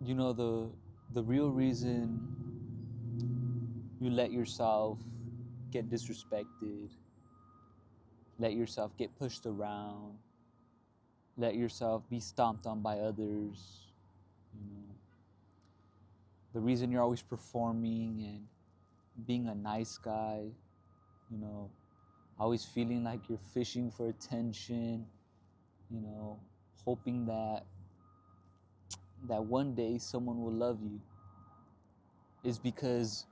You know, the real reason you let yourself get disrespected, let yourself get pushed around, let yourself be stomped on by others, you know, the reason you're always performing and being a nice guy, you know, always feeling like you're fishing for attention, you know, hoping that one day someone will love you, is because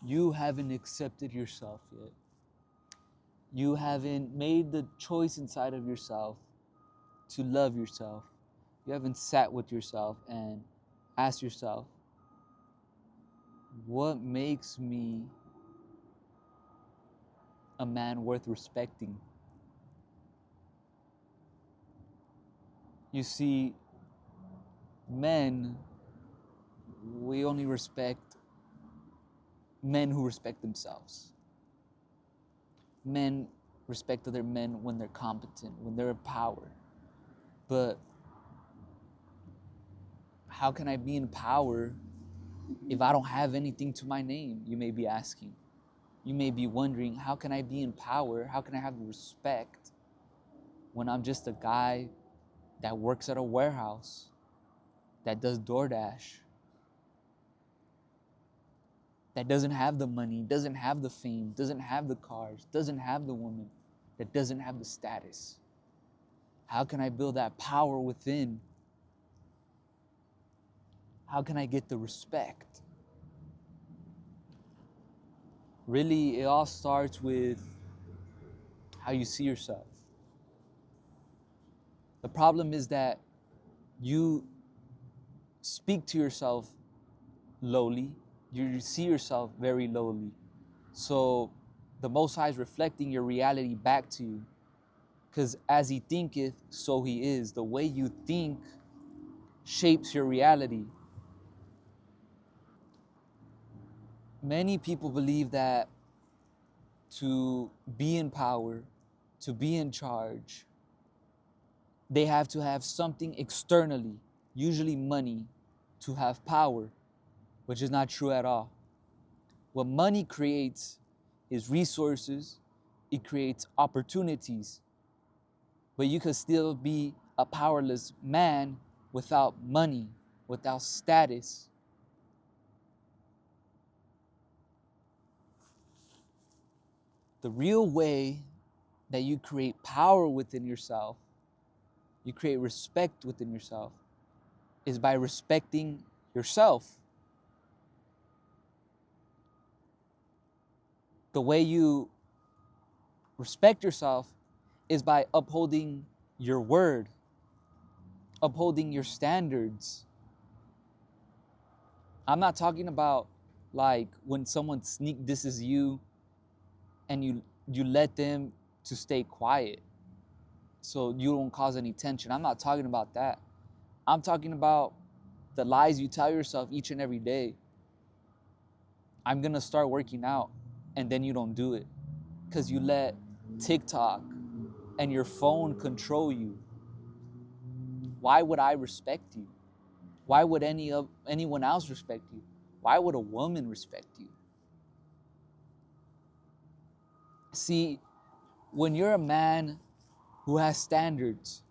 you haven't accepted yourself yet. You haven't made the choice inside of yourself to love yourself. You haven't sat with yourself and asked yourself, what makes me a man worth respecting? You see, men, we only respect men who respect themselves. Men respect other men when they're competent, when they're in power. But how can I be in power if I don't have anything to my name? You may be asking. You may be wondering, how can I be in power? How can I have respect when I'm just a guy that works at a warehouse, that does DoorDash, that doesn't have the money, doesn't have the fame, doesn't have the cars, doesn't have the woman, that doesn't have the status? How can I build that power within? How can I get the respect? Really, it all starts with how you see yourself. The problem is that you speak to yourself lowly, you see yourself very lowly. So the Most High is reflecting your reality back to you. Because as he thinketh, so he is. The way you think shapes your reality. Many people believe that to be in power, to be in charge, they have to have something externally, usually money, to have power, which is not true at all. What money creates is resources, it creates opportunities, but you could still be a powerless man without money, without status. The real way that you create power within yourself, you create respect within yourself, is by respecting yourself. The way you respect yourself is by upholding your word, upholding your standards. I'm not talking about like when someone sneak disses you and you let them to stay quiet so you don't cause any tension. I'm not talking about that. I'm talking about the lies you tell yourself each and every day. I'm gonna start working out, and then you don't do it because you let TikTok and your phone control you. Why would I respect you? Why would anyone else respect you? Why would a woman respect you? See, when you're a man who has standards,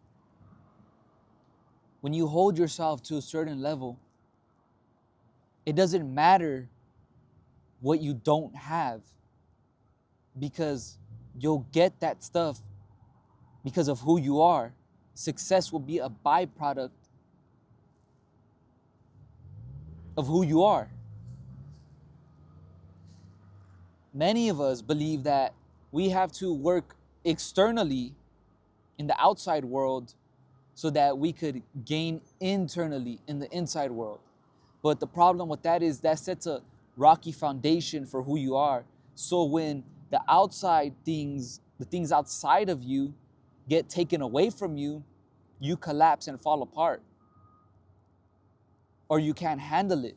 when you hold yourself to a certain level, it doesn't matter what you don't have, because you'll get that stuff because of who you are. Success will be a byproduct of who you are. Many of us believe that we have to work externally in the outside world so that we could gain internally in the inside world. But the problem with that is that sets a rocky foundation for who you are. So when the outside things, the things outside of you get taken away from you, you collapse and fall apart. Or you can't handle it.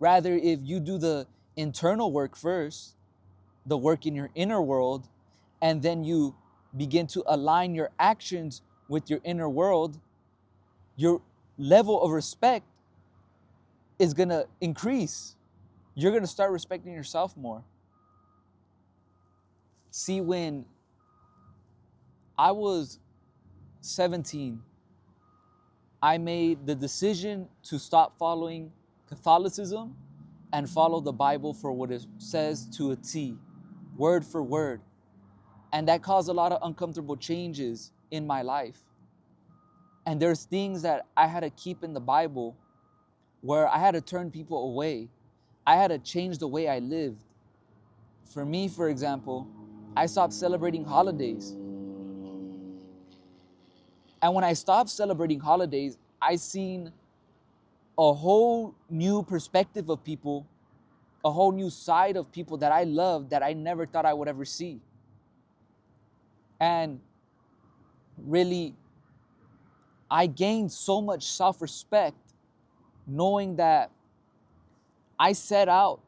Rather, if you do the internal work first, the work in your inner world, and then you begin to align your actions with your inner world, you're level of respect is going to increase. You're going to start respecting yourself more. See, when I was 17, I made the decision to stop following Catholicism and follow the Bible for what it says to a T, word for word. And that caused a lot of uncomfortable changes in my life. And there's things that I had to keep in the Bible where I had to turn people away. I had to change the way I lived. For me, for example, I stopped celebrating holidays. And when I stopped celebrating holidays, I seen a whole new perspective of people, a whole new side of people that I loved that I never thought I would ever see. And really, I gained so much self-respect knowing that I set out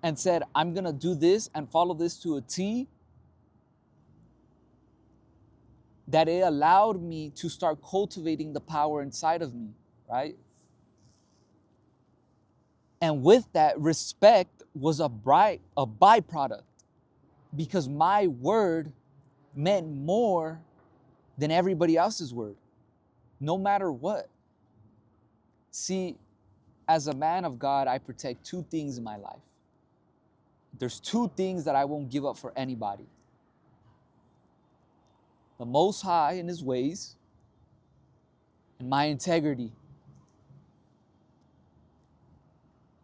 and said, I'm going to do this and follow this to a T, that it allowed me to start cultivating the power inside of me, right? And with that, respect was a byproduct, because my word meant more than everybody else's word, no matter what. See, as a man of God, I protect two things in my life. There's two things that I won't give up for anybody: the Most High and His ways, and my integrity.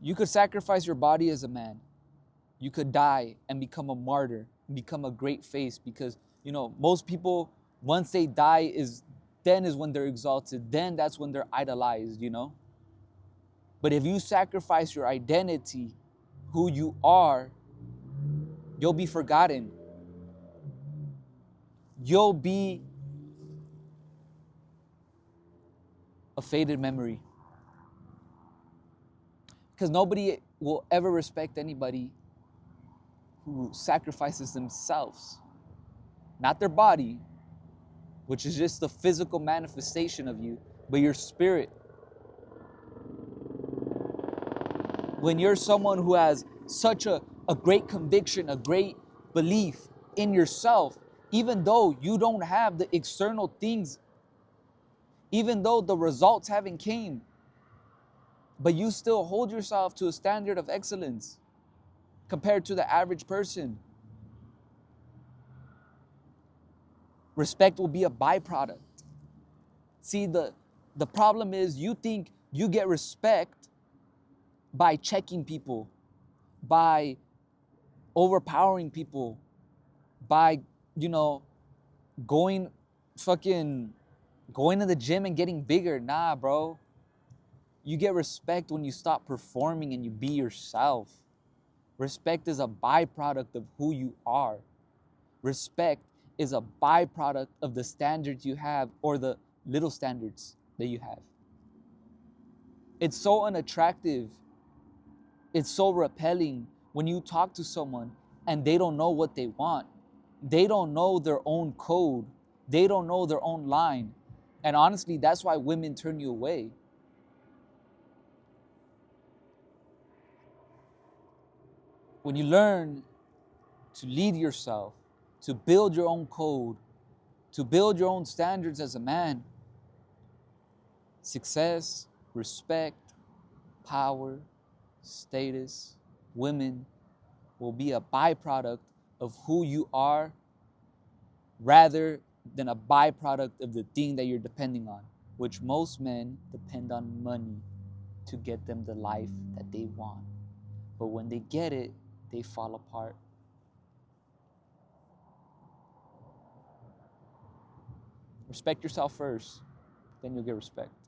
You could sacrifice your body as a man. You could die and become a martyr, and become a great face, because, most people, once they die, then is when they're exalted. Then that's when they're idolized, But if you sacrifice your identity, who you are, you'll be forgotten. You'll be a faded memory. Because nobody will ever respect anybody who sacrifices themselves. Not their body, which is just the physical manifestation of you, but your spirit. When you're someone who has such a great conviction, a great belief in yourself, even though you don't have the external things, even though the results haven't came, but you still hold yourself to a standard of excellence compared to the average person, respect will be a byproduct. See, the problem is, you think you get respect by checking people, by overpowering people, by, going to the gym and getting bigger. Nah, bro. You get respect when you stop performing and you be yourself. Respect is a byproduct of who you are. Respect is a byproduct of the standards you have, or the little standards that you have. It's so unattractive. It's so repelling when you talk to someone and they don't know what they want. They don't know their own code. They don't know their own line. And honestly, that's why women turn you away. When you learn to lead yourself, to build your own code, to build your own standards as a man, success, respect, power, status, women will be a byproduct of who you are, rather than a byproduct of the thing that you're depending on, which most men depend on money to get them the life that they want. But when they get it, they fall apart. Respect yourself first, then you'll get respect.